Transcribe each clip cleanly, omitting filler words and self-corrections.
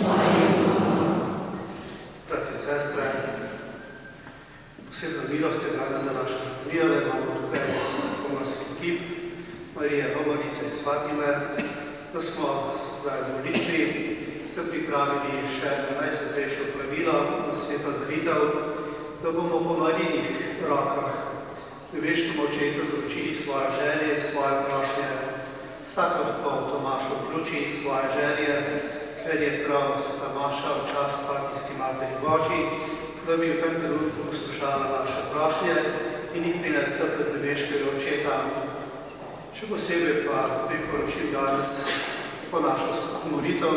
vami. Bratje in sestre, posebna milost je danes za našo župnijo, da imamo tukaj pomorski ekip Marije Vomarice iz Fatime, da smo zdaj v molitvi se pripravili še na najsvetejšo pravilo, na sveto daritev, da bomo po Marijinih rokah nebeškemu očetu zročili svoje želje, svoje prošnje. Vsako lahko Tomašu vključi svoje želje, ker je prav sveta Maša v čast Fatimski Materi Božji, da bi v tem trenutku poslušala naše prošnje in jih prinesla pred nebeškega očeta. Še posebej pa priporočim danes po našo molitev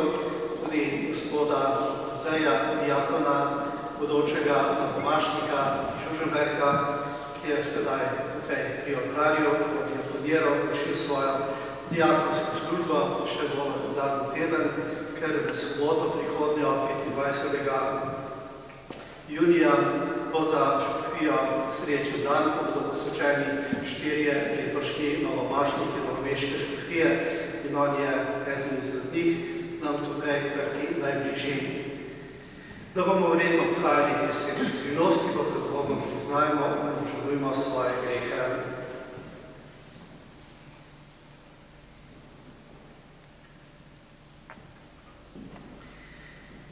tudi gospoda Mateja, diakona, bodočega pomašnika Žužemberka, ki je sedaj tukaj pri oltarju, pod diakonijerom, rešil svojo diakonsko službo, še bo zadnji teden, ker v soboto prihodnjo 25. junija bo za škofijo srečen dan, ko bodo posvečeni 4 letošnji novomašniki novomeške škofije in on je eden izmed njih, nam tukaj Krki najbližji. Da bomo vredno obhajali te svete skrivnosti, ko pred Bogom priznajmo in obžalujmo svoje grehe.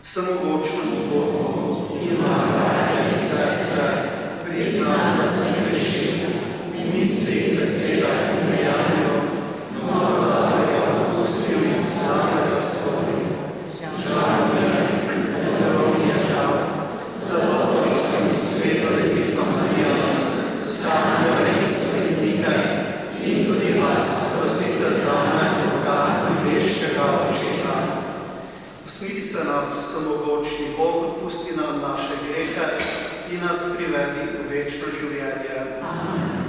Samomočnemu Bogu in vam, bratje in sestre, priznam, da sem grešil v mislih, besedah in dejanju, mnogo dobrega opustil in slabega storil. Žal mi je, zelo mi je žal, zato prosim sveto Levico Marijo, samo res svetnike in tudi vas prosite zame Boga nebeškega očeta. Usmili se nas, samomočni Bog, odpusti nam naše grehe in nas privedi v večno življenje. Amen.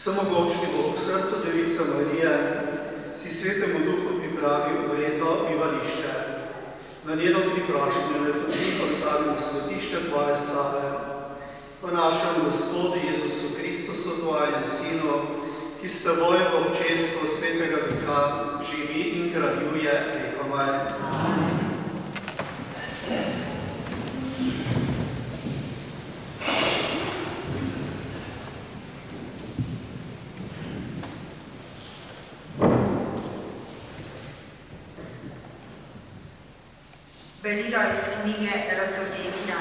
Samomočni Bog, v srcu Device Marije, si svetemu duhu pripravil vredno bivališče. Na njeno priprošnjo naj tudi postavimo svetišče tvoje slave. Po našem Gospodu Jezusu Kristusu, tvojem Sinu, ki s teboj v občestvu svetega duha živi in kraljuje vekomaj. Amen. Berilo iz knjige Razodetja.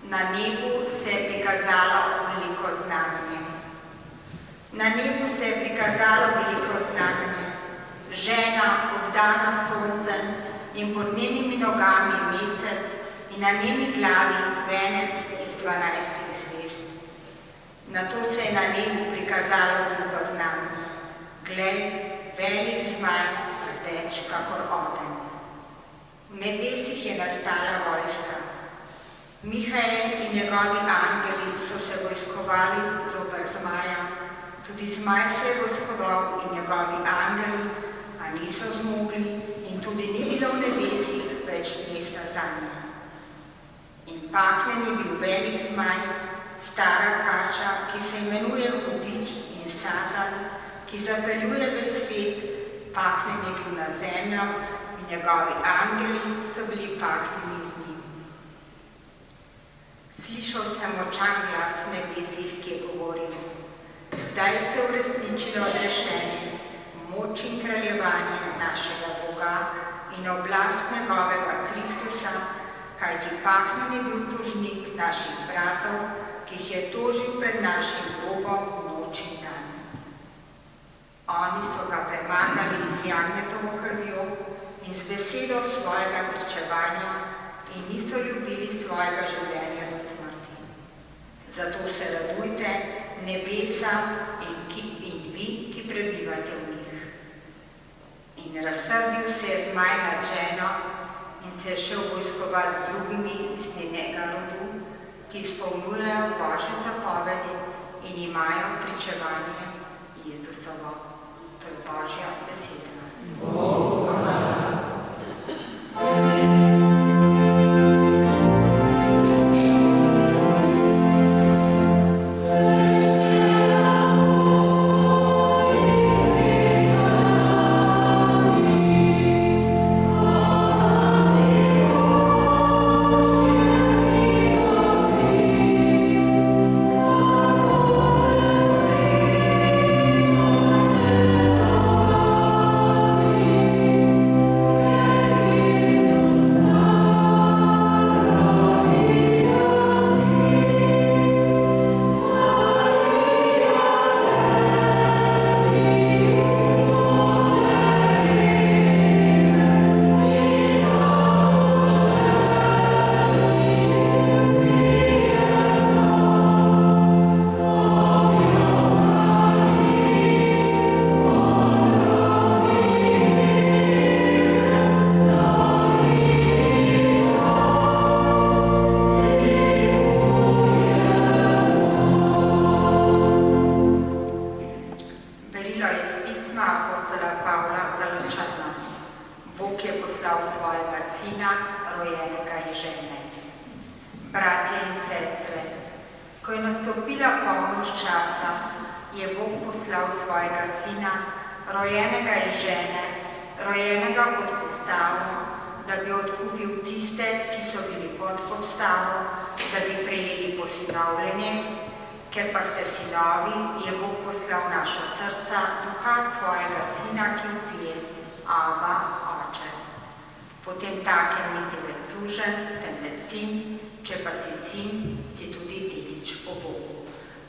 Na nebu se je prikazalo veliko znamenje. Na nebu se je prikazalo veliko znamenje. Žena, obdana s soncem, in pod njenimi nogami mesec, in na njeni glavi venec iz 12 zvezd. Nato se je na nebu prikazalo drugo znamenje. Glej, velik zmaj, rdeč kakor ogenj. V nebesih je nastala vojska. Mihael in njegovi angeli so se vojskovali zoper zmaja. Tudi zmaj se je vojskoval in njegovi angeli, a niso zmogli in tudi ni bilo v nebesih več mesta zanje. In pahnjen je bil velik zmaj, stara kača, ki se imenuje Hudič in Satan, ki zapeljuje v svet, pahnjen je bil na zemljo in njegovi angeli so bili pahnjeni z njim. Slišal sem močan glas v nebesih, ki je govoril: zdaj se je uresničilo odrešenje, moč in kraljevanje našega Boga in oblast njegovega Kristusa, kajti pahnjen je bil tožnik naših bratov, ki jih je tožil pred našim Bogom noč in dan. Oni so ga premagali z jagnjetovo krvjo in z besedo svojega pričevanja in niso ljubili svojega življenja do smrti. Zato se radujte, nebesa in vi, ki prebivate v njih. In razsrdil se je zmaj nad ženo in se je šel vojskovati z drugimi iz njenega rodu, ki izpolnjujejo Božje zapovedi in imajo pričevanje Jezusovo. To je Božja beseda.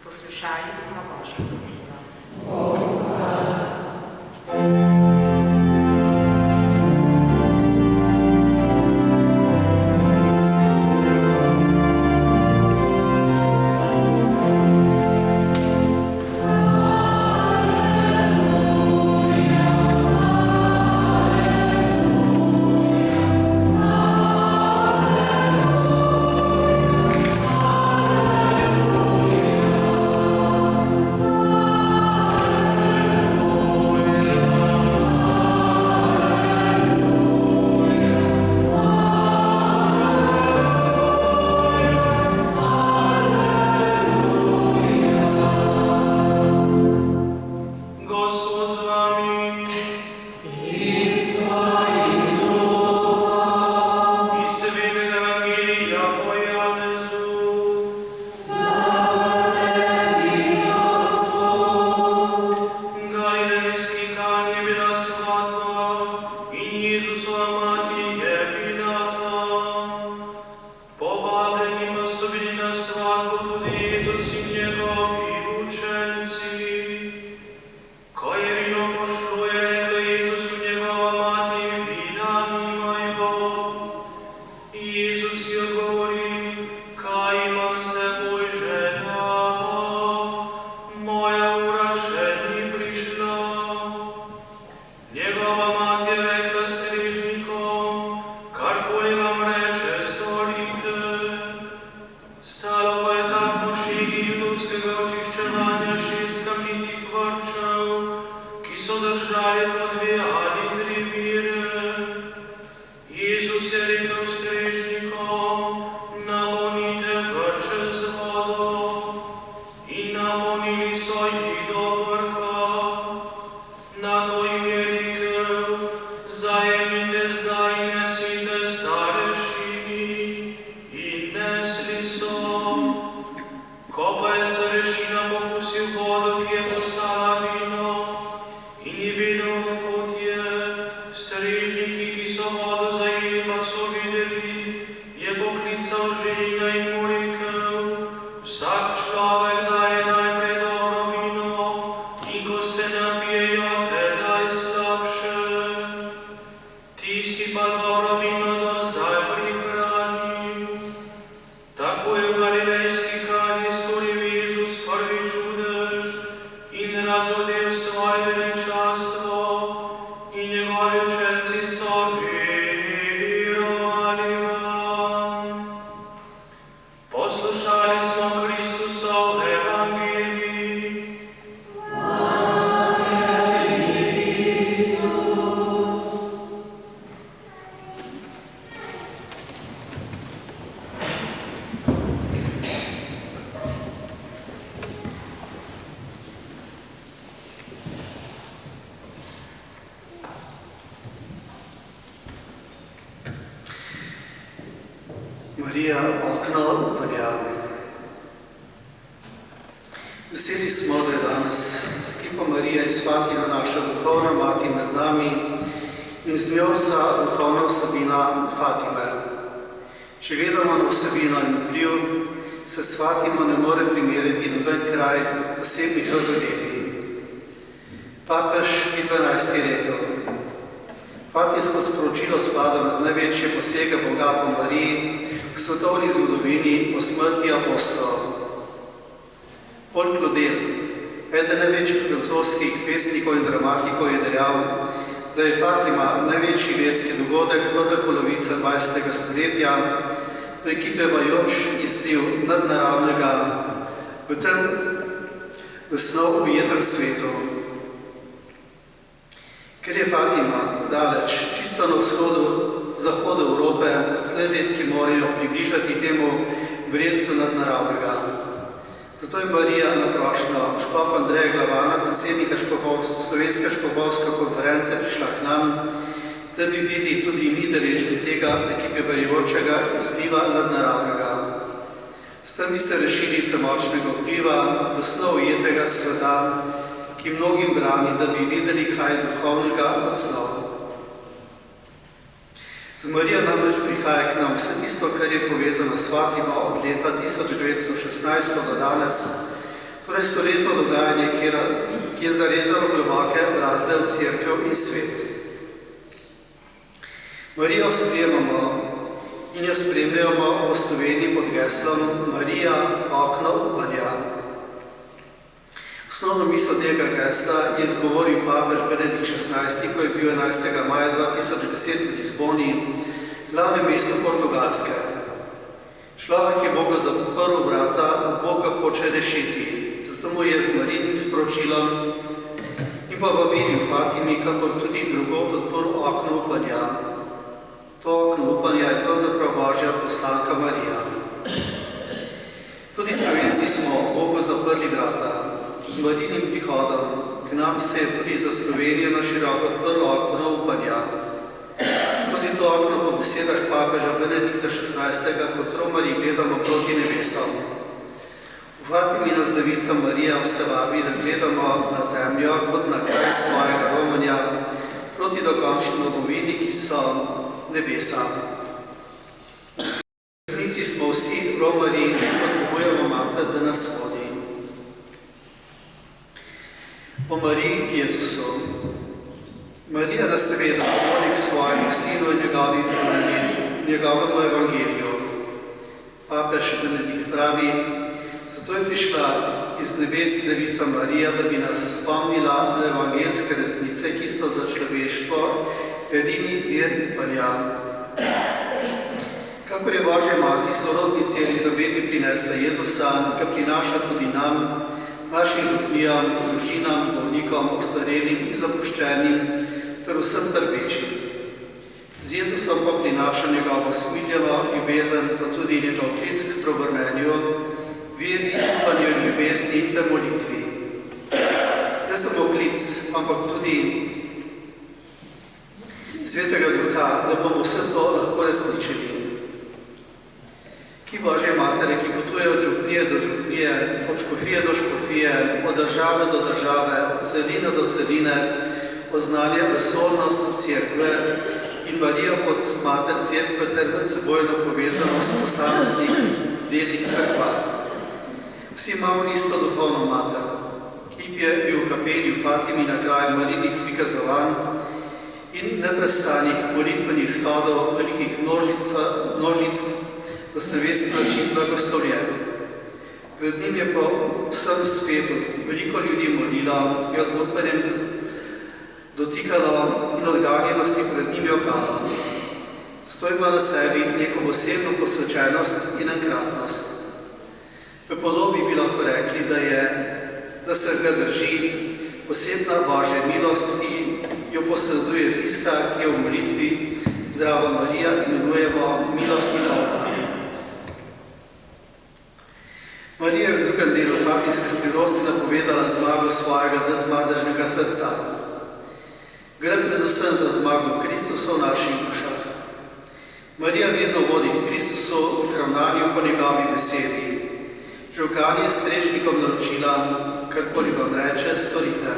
Poslušali smo Božjo besedo. so videli, je poklical ženina in mu rekel: vsak človek daje najprej dobro vino, in ko se napijejo, te daj slabše. Ti si pa dobro vino do zdaj prihranil. Tako je v Galilejski Kani storil Jezus prvi čudež in razodel svoje veličastvo, in njegovi učenci so verovali vam. Poslušali smo Kristusov evangelij. Marija, okno upanja. Veseli smo, da je danes skipa Marija iz Fatime naša duhovna mati med nami in z njo vsa duhovna vsebina Fatime. Če gledamo na vsebino in vpliv, se s Fatimo ne more primerjati noben kraj posebnih razodetij. Papež Pij XII je rekel: Fatimsko sporočilo spada med največje posege Boga po Mariji v svetovni zgodovini po smrti apostolov. Paul Claudel, eden največjih francoskih pesnikov in dramatikov, je dejal, da je Fatima največji verski dogodek prve polovice 20. stoletja, prekipevajoč izliv nadnaravnega v tem v snov ujetem svetu. Ker je Fatima daleč, čisto na zahodu Evrope, zelo redki morajo približati temu vrelcu nadnaravnega. Zato je Marija na prošnjo škofa Andreja Glavana, predsednika Slovenske škofovske konference, prišla k nam, da bi bili tudi mi deležni tega prekipevajočega izliva nadnaravnega. S tem bi se rešili premočnega vpliva v snov ujetega sveta, ki mnogim brani, da bi videli, kaj je duhovnega kot snov. Z Marijo namreč prihaja k nam vse tisto, kar je povezano s Fatimo od leta 1916 do danes, torej stoletno dogajanje, ki je zarezalo globoke brazde v cerkev in svet. Marijo sprejemamo in jo spremljamo v Sloveniji pod geslom Marija, okno upanja. Osnovno misel tega gesla je izgovoril papež Benedikt XVI, ko je bil 11. maja 2010 v Lizboni, glavnem mestu Portugalske. Človek je Bogu zaprl vrata, Boga hoče rešiti, zato mu je z Marijinim sporočilom in pa vabili v Fatimi, kakor tudi drugod odprl okno upanja. To okno upanja je pravzaprav Božja poslanka Marija. Tudi Slovenci smo Bogu zaprli vrata. Z Marijinim prihodom k nam se je tudi za Slovenijo na široko odprlo okno upanja. Skozi to okno po besedah papeža Benedikta XVI. Kot romarji gledamo proti nebesom. V Fatimi nas Devica Marija vse vabi, da gledamo na zemljo kot na kraj svojega romanja proti dokončni domovini, ki so nebesa. V resnici smo vsi romarji in potrebujemo mater, da nas vodi. Po Mariji k Jezusu. Marija nas seveda pomoli k svojemu sinu in njegovemu evangeliju. Papež Benedikt pravi: zato je prišla iz nebes Devica Marija, da bi nas spomnila na evangelske resnice, ki so za človeštvo edini vir upanja. Kakor je Božja mati sorodnici Elizabeti prinesla Jezusa, ga prinaša tudi nam, našim župnijam, družinam, bolnikom, ostarelim in zapuščenim ter vsem trpečim. Z Jezusom pa prinaša njegovo smiljeno ljubezen, pa tudi njegov klic k spreobrnenju, veri, upanju in ljubezni ter molitvi. Ne samo klic, ampak tudi Svetega Duha, da bomo vse to lahko resničili. Ki Božje matere, ki potujejo od župnije do župnije, od škofije do škofije, od države do države, od celine do celine, oznanja vesolnost cerkve in Marijo kot kot mater cerkve ter medsebojno povezanost posameznih delnih cerkva. Vsi imamo isto duhovno mater. Kip je bil v kapeli v Fatimi na kraju marinih prikazovanj in neprestanih molitvenih shodov velikih množic v slovenski način blagoslovljen. Pred njim je po vsem svetu veliko ljudi molilo, jo z upanjem dotikalo in odganjenosti pred njim jokalo. Zato ima na sebi neko posebno posvečenost in enkratnost. V podobi bi lahko rekli, da se ga drži posebna Božja milost, ki jo posreduje tista, ki jo v molitvi Zdrava Marija imenujemo milostna voda. Marija je v drugem delu fatimske skrivnosti napovedala zmago svojega brezmadežnega srca. Gre predvsem za zmago Kristusa v naših dušah. Marija vedno vodi k Kristusu v ravnanju po njegovi besedi. Žugan je strežnikom naročila, karkoli vam reče, storite.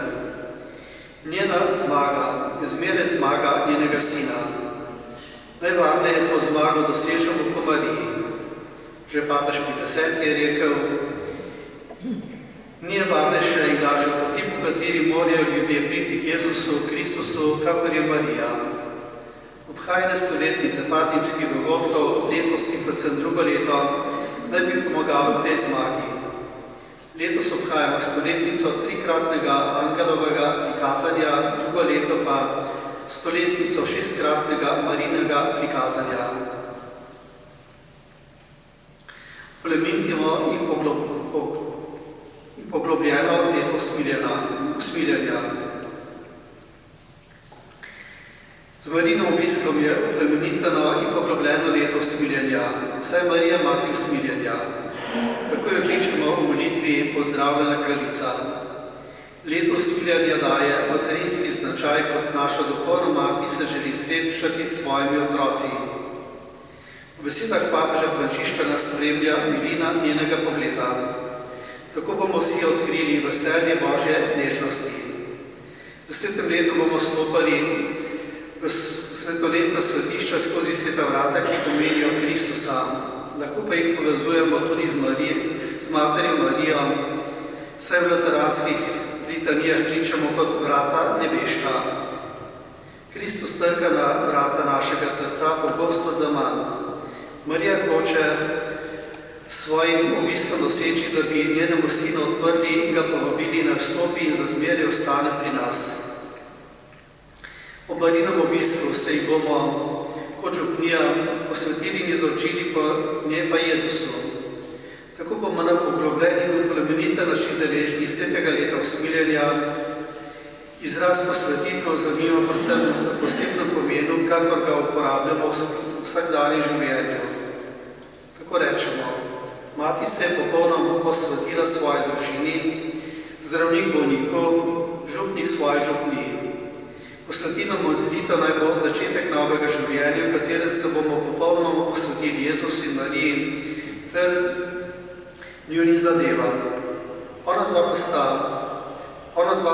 Njena zmaga je zmeraj zmaga njenega sina. Najvarneje to zmago dosežemo po Mariji. Že papež Pij X je rekel, ni varnejše in lažje poti, po kateri morajo ljudje priti k Jezusu, Kristusu, kakor je Marija. Obhajanje stoletnice fatimskih dogodkov letos in predvsem drugo leto naj bi pomagalo k tej zmagi. Letos obhajamo stoletnico trikratnega angelovega prikazanja, drugo leto pa stoletnico šestkratnega Marijinega prikazanja. Plemenitimo in poglobljeno leto usmiljenja. Z Marijinim obiskom je plemeniteno in poglobljeno leto usmiljenja, saj Marija mati usmiljenja. Tako jo kličemo v molitvi Pozdravljena kraljica. Leto usmiljenja daje materinski značaj, kot naša duhovna mati se želi srečati s svojimi otroci. V besedah papeža Frančiška nas spremlja milina njenega pogleda. Tako bomo vsi odkrili veselje Božje nežnosti. V svetem letu bomo stopali v svetoletna svetišča skozi sveta vrata, ki pomenijo Kristusa. Lahko pa jih povezujemo tudi z materjo Marijo, saj v lateranskih litanijah kličemo kot vrata nebeška. Kristus trka na vrata našega srca pogosto zaman. Marija hoče svojim obiskom doseči, da bi njenemu sinu odprli in ga povabili na vstopi in za zmeraj ostane pri nas. Ob Marijinem obisku se jih bomo kot župnija posvetili in izročili po njej pa Jezusu. Tako bomo na poglobljen in plemeniten način deležni svetega leta usmiljenja, izraz posvetitev zanima predvsem na posebnem pomenu, kakor ga uporabljamo v vsakdanjem življenju. Tako rečemo, mati se je popolnoma posvetila svoji družini, zdravnik bolnikov, župnik svoji župniji. Posvetila modlitev naj bo začetek novega življenja, v katerem se bomo popolnoma posvetili Jezusu in Mariji ter njunim zadevam. Ona dva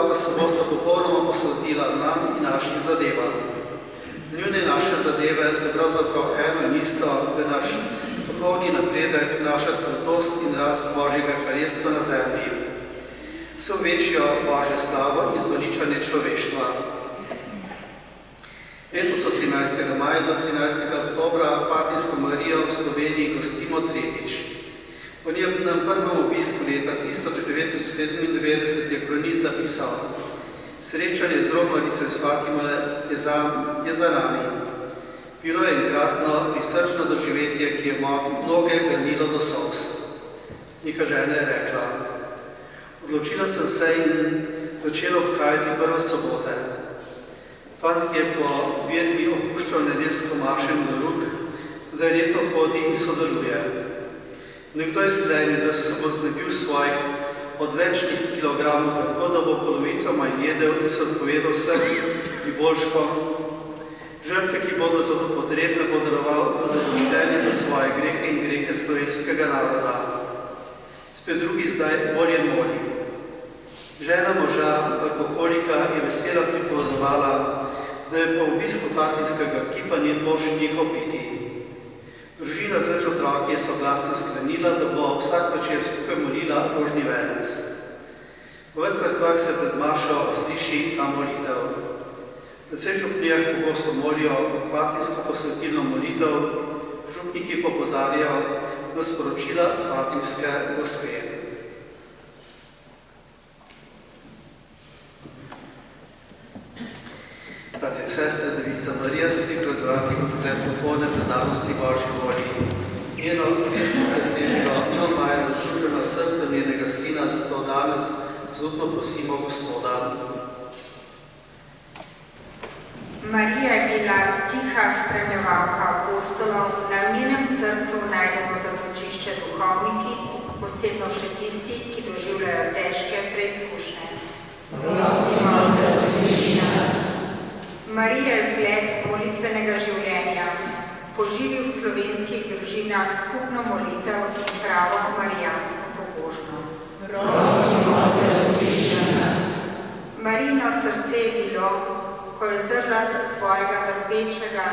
pa se bosta popolnoma posvetila nam in našim zadevam. Njune naše zadeve so pravzaprav eno in isto, da je naš duhovni napredek, naša svetost in rast Božjega kraljestva na zemlji. Vse večjo Božjo slavo in zveličanje človeštva. Letos od 13. maja do 13. oktobra Fatimsko Marijo v Sloveniji gostimo tretjič. Po njenem prvem obisku leta 1997 je kronic zapisal: Srečanje z Romarico iz Fatime je za nami. Bilo je enkratno prisrčno doživetje, ki je mnoge ganilo do solz. Neka žena je rekla: Odločila sem se in začela obhajati prve sobote. Fant, ki je po verbi opuščal nedeljsko mašem do rok, zdaj redno hodi in sodeluje. Nekdo je sklenil, da se bo znebil svojih odvečnih kilogramov tako, da bo polovico manj jedel in se odpovedal vsem priboljškom. Žrtve, ki bodo za to potrebne, bo daroval v zadoščenje za svoje grehe in grehe slovenskega naroda. Spet drugi zdaj bolje moli. Žena moža, alkoholika, je vesela pripovedovala, da je po obisku Fatimskega kipa njen mož nehal piti. Družina z več otroki je soglasno sklenila, da bo vsak večer skupaj molila rožni venec. V več cerkvah se pred mašo sliši ta molitev. V vseh župnijah pogosto molijo fatimsko posvetilno molitev, župniki pa opozarjajo na sporočila Fatimske gospe. Bratje in sestre, Devica Marija sedi pred vrati kot zgled popolne predanosti Božji volji. Njeno zvestno srce je bilo normalno združeno srce njenega sina, zato danes zupno prosimo Gospoda. Marija je bila tiha spremljevalka apostolov, na njenem srcu najdemo zatočišče duhovniki, posebno še tisti, ki doživljajo težke preizkušnje. Prosimo, da usliši nas. Marija je zgled molitvenega življenja, poživi v slovenskih družinah skupno molitev in pravo marijansko pobožnost. Prosimo, da usliši nas. Marijino srce je bilo, ko je zrlat svojega trpečega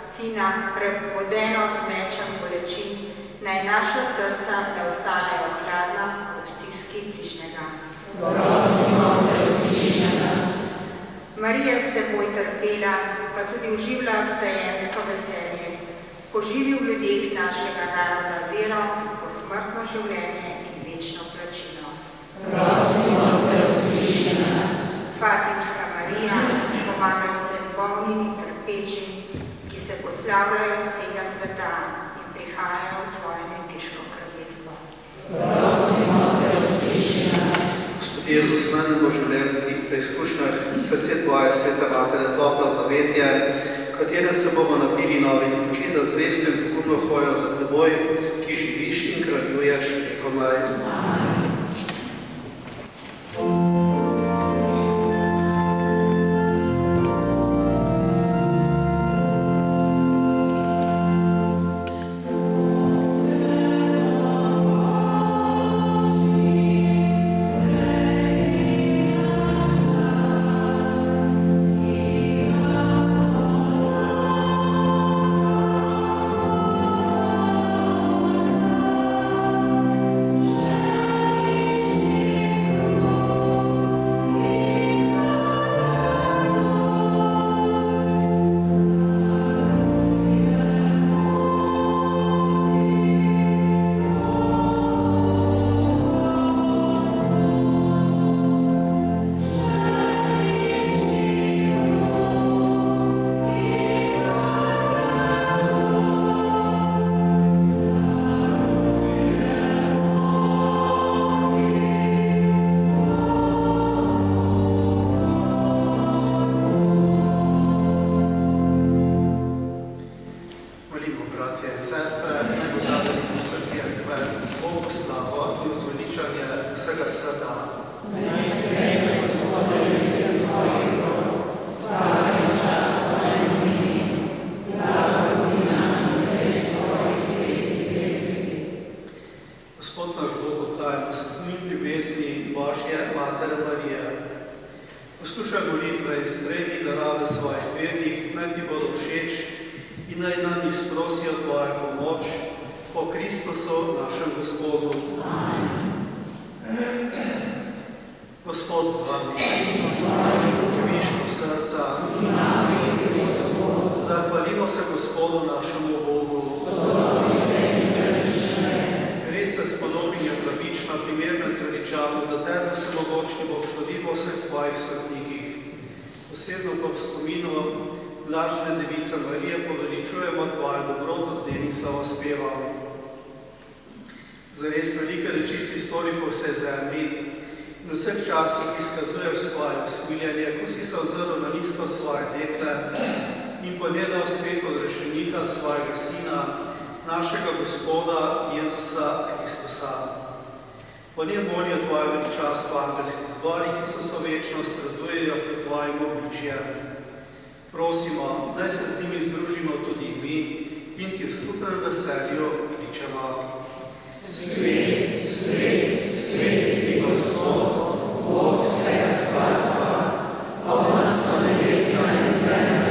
sina prebodeno z mečem bolečin, naj naša srca ne ostajajo hladna ob stiski bližnjega. Prosimo, da usliši nas. Marija s teboj trpela, pa tudi uživla vstajensko veselje. Poživi v ljudeh našega naroda vero v posmrtno življenje in večno plačilo. Prosimo, da usliši nas. Fatimska Marija, pomagaj vsem bolnim in trpečim, ki se poslavljajo z tega sveta in prihajajo v tvoje nebeško kraljestvo. Prosimo, da usliši nas. Gospod Jezus, v najbolj življenjskih preizkušnjah srce tvoje, sveta Matere, toplo zavetje, katere se bomo napili novih moči za zvesto in pogumno hojo za teboj, ki živiš in kraljuješ vekomaj. Amen. Prosimo, naj se z njimi združimo tudi mi in ti v skupnem veselju kličemo. Svet, svet, sveti Gospod, Bog vsega spasstva, ob nas so nebesa in zemlja.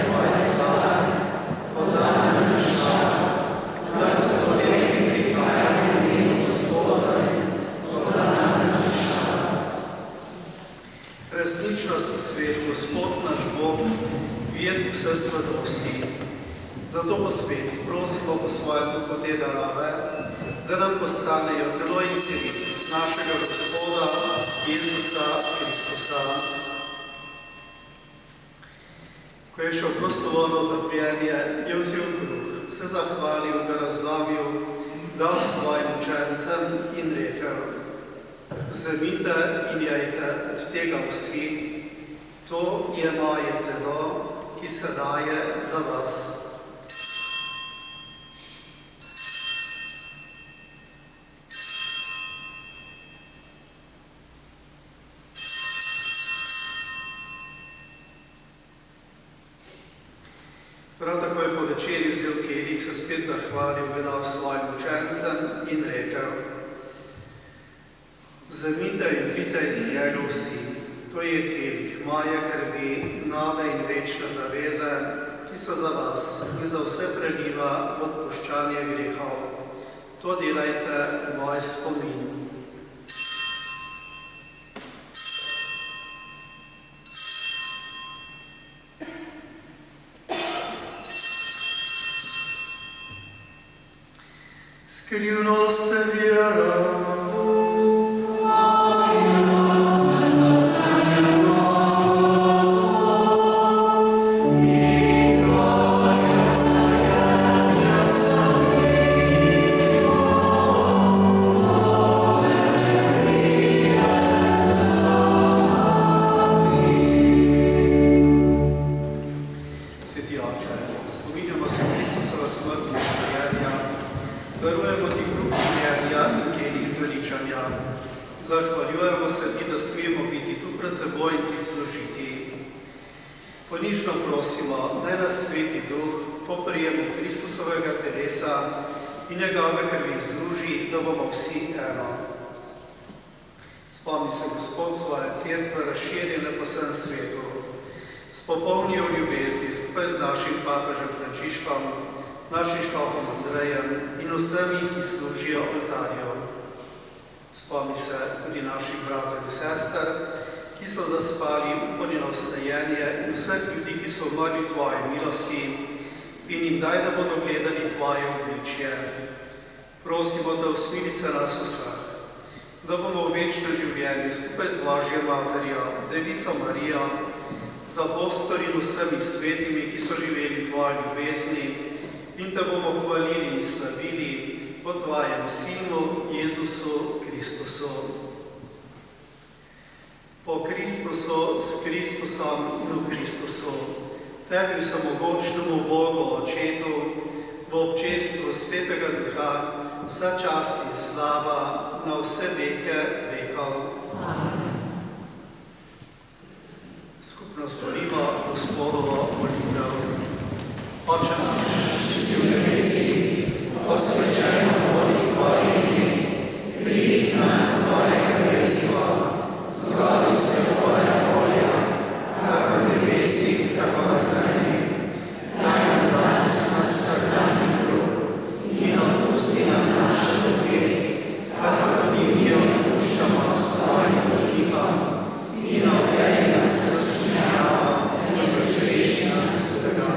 svoje duhu te darove, da nam postanejo telo in kri našega Gospoda Jezusa Kristusa. Ko je šel prostovoljno trpljenje, je vzel kruh, se zahvalil, ga razlomil, dal svojim učencem in rekel: Vzemite in jejte od tega vsi, to je moje telo, ki se daje za vas. Prav tako je po večerji vzel kelih, se spet zahvalil, ga dal svojim učencem in rekel: Vzemite in pite iz njega vsi, to je kelih moje krvi, nove in večne zaveze, ki so za vas in za vse preliva v odpuščanje grehov. To delajte v moj spomin. Skrivnost vjera. Zahvaljujemo se ti, da smemo biti tu pred teboj in ti služiti. Ponižno prosimo, naj nas Sveti Duh po prijemu Kristusovega telesa in njegove krvi združi, da bomo vsi eno. Spomni se, Gospod, svoje cerkve razširjene po vsem svetu. Spopolni v ljubezni skupaj z našim papežem Frančiškom, našim škofom Andrejem in vsemi, ki služijo oltarju. Spomni se tudi naših bratov in sester, ki so zaspali upanje na vstajenje, in vseh ljudi, ki so umrli v tvoji milosti, in jim daj, da bodo gledali tvoje obličje. Prosimo, da usmili se nas vseh, da bomo v večno življenje skupaj z Božjo Materjo, Devico Marijo, z apostoli in vsemi svetimi, ki so živeli v tvoji ljubezni, in te bomo hvalili in slavili po tvojem Sinu, Jezusu Kristusu. Po Kristusu, s Kristusom in v Kristusu, tebi vsemogočnemu Bogu, Očetu, v občestvu Svetega Duha, vsa čast in slava na vse veke vekov. Skupno zborimo Gospodovo molitev. Oče naš, ki si v nebesih, posvečeno bodi tvoje ime, pridi k nam tvoje kraljestvo, zgodi se tvoja volja, tako v nebesih, tako na zemlji. Daj nam danes naš vsakdanji kruh in odpusti nam naše dolge, kakor tudi mi odpuščamo svojim dolžnikom, in ne uvedi nas v skušnjavo, temveč reši nas hudega.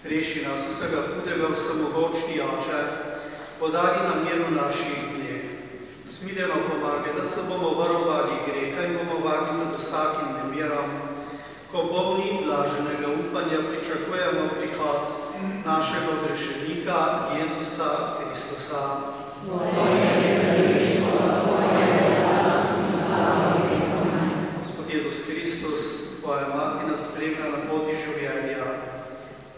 Reši nas vsega hudega, vsemogočni Oče, podari nam mir v naših dneh. Smiljeno pomagaj, da se bomo varovali greha in bomo varni pred vsakim nemirom, ko polni blaženega upanja pričakujemo prihod našega odrešenika Jezusa Kristusa. Gospod Jezus Kristus, tvoja mati nas spremlja na poti življenja.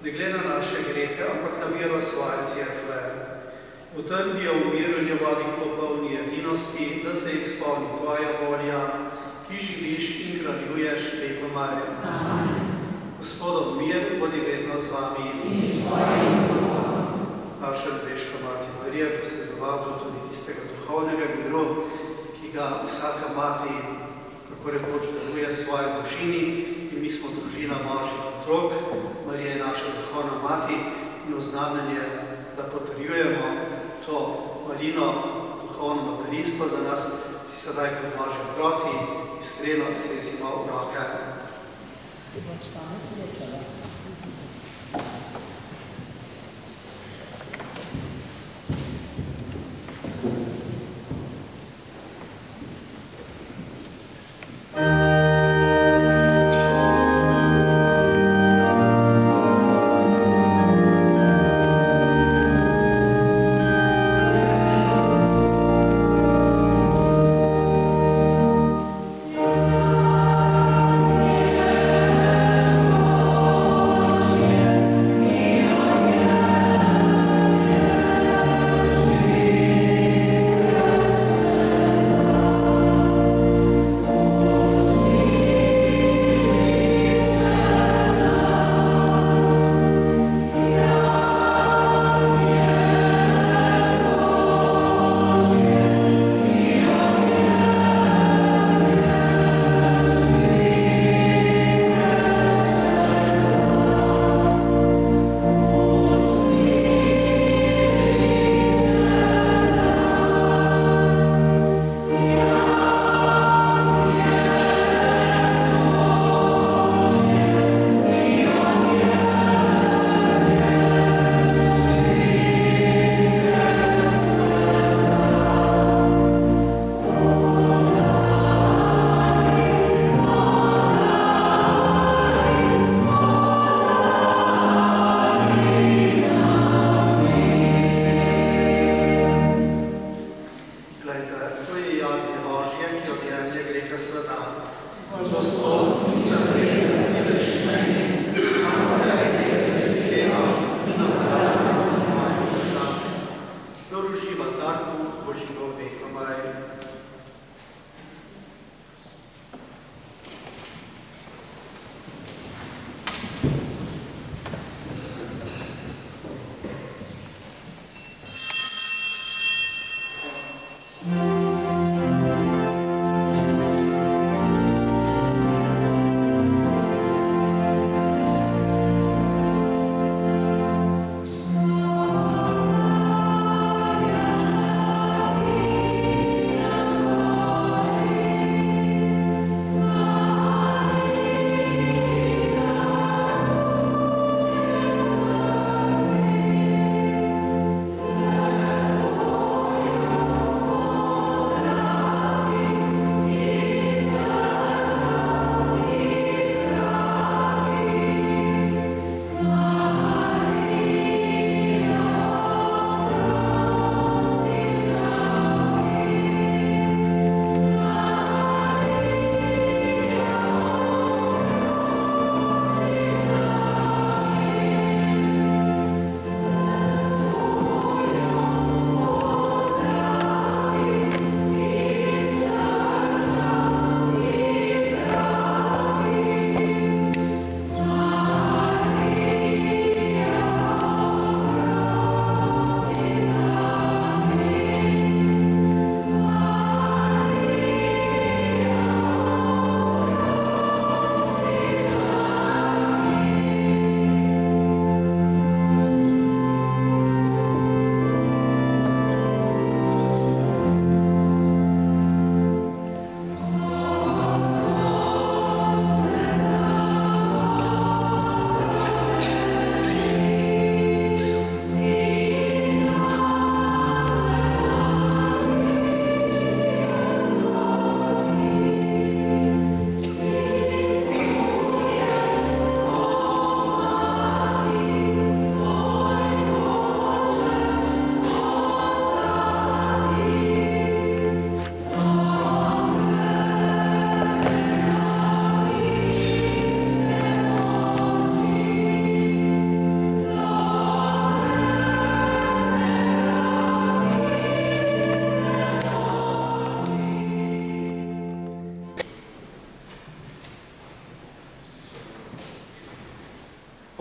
Ne glede na naše grehe, ampak na vero svoje cerkve. Utrdi jo v miru in jo vodi k popolni edinosti, da se izpolni tvoja volja, ki živiš in kraljuješ lepo maj. Gospodov mir bodi vedno z vami. Naša nebeška mati Marija, posredovala tudi tistega duhovnega miru, ki ga vsaka mati tako rekoč daruje svoje družini, in mi smo družina možnih otrok. Marija je naša duhovna mati in v znamenje, da potrjujemo to Marino duhovno materinstvo za nas, si sedaj kot Božji otroci iskreno stresimo v roke.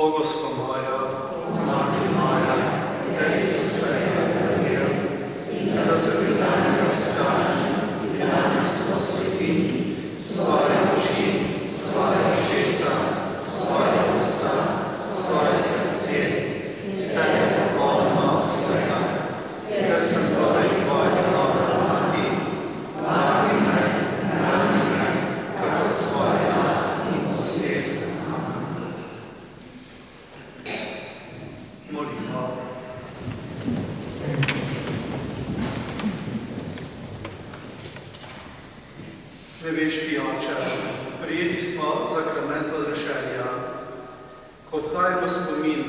O Gospa moja, Mati moja, tebi so vsega verjel, in razredila mi razkaže, ti danes posveti, svoje oči, svoje ušesa, svoje usta, svoje srce, sebe popolnoma vsega, ker sem torej tvoja dobra mati, brani me, kako svoj last in posest. Molimo. Nebeški Oče, prijeli smo sakrament odrešenja. Ko obhajamo spomin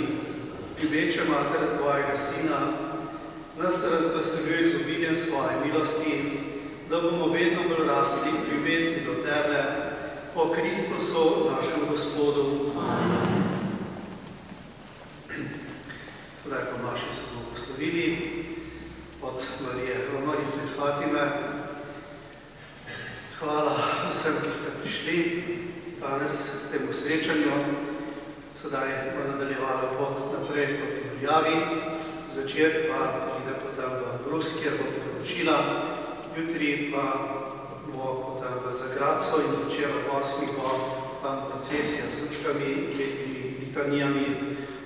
ljubeče matere Tvojega Sina, nas razveseljuj z obiljem svoje milosti, da bomo vedno bolj rasli v ljubezni do Tebe, po Kristusu, našem Gospodu. Amen. Sedaj pa naši se bomo poslovili od Marije Romarice Fatime. Hvala vsem, ki ste prišli danes k temu srečanju. Sedaj bo nadaljevala pot naprej proti Goljavi, zvečer pa pride potem v Brus, kjer bo poročila, jutri pa bo potem v Zagradcu in zvečer ob 8 bo tam procesija z lučkami, letnimi litanijami,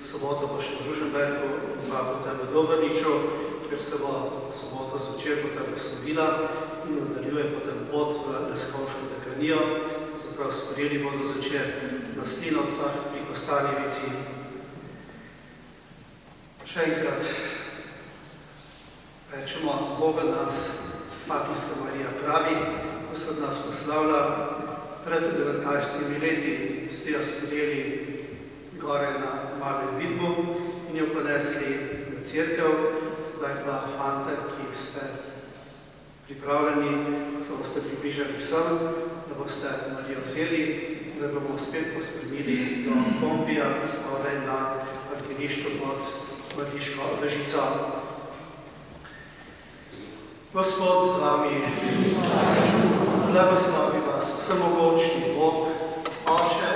soboto pa še v Žuženbergu in pa potem v Dobrniču, ker se bo soboto zvečer potem poslovila in nadaljuje potem pot v Leskovško dekanijo. Zaprav sprejeli bodo zvečer na Slinovcah pri Kostanjevici. Še enkrat rečemo, Boga nas Fatimska Marija pravi, ko se od nas poslavlja pred 19 leti, ste jo sprejeli gore na Malem vidbu in jo ponesli v cerkev. Sedaj pa fante, ki ste pripravljeni, se boste približali sem, da boste Marijo vzeli, da bomo spet pospremili do kombija spodaj na parkirišču pod Mariško Vežico. Gospod z vami, blagoslovi vas vsemogočni Bog, Oče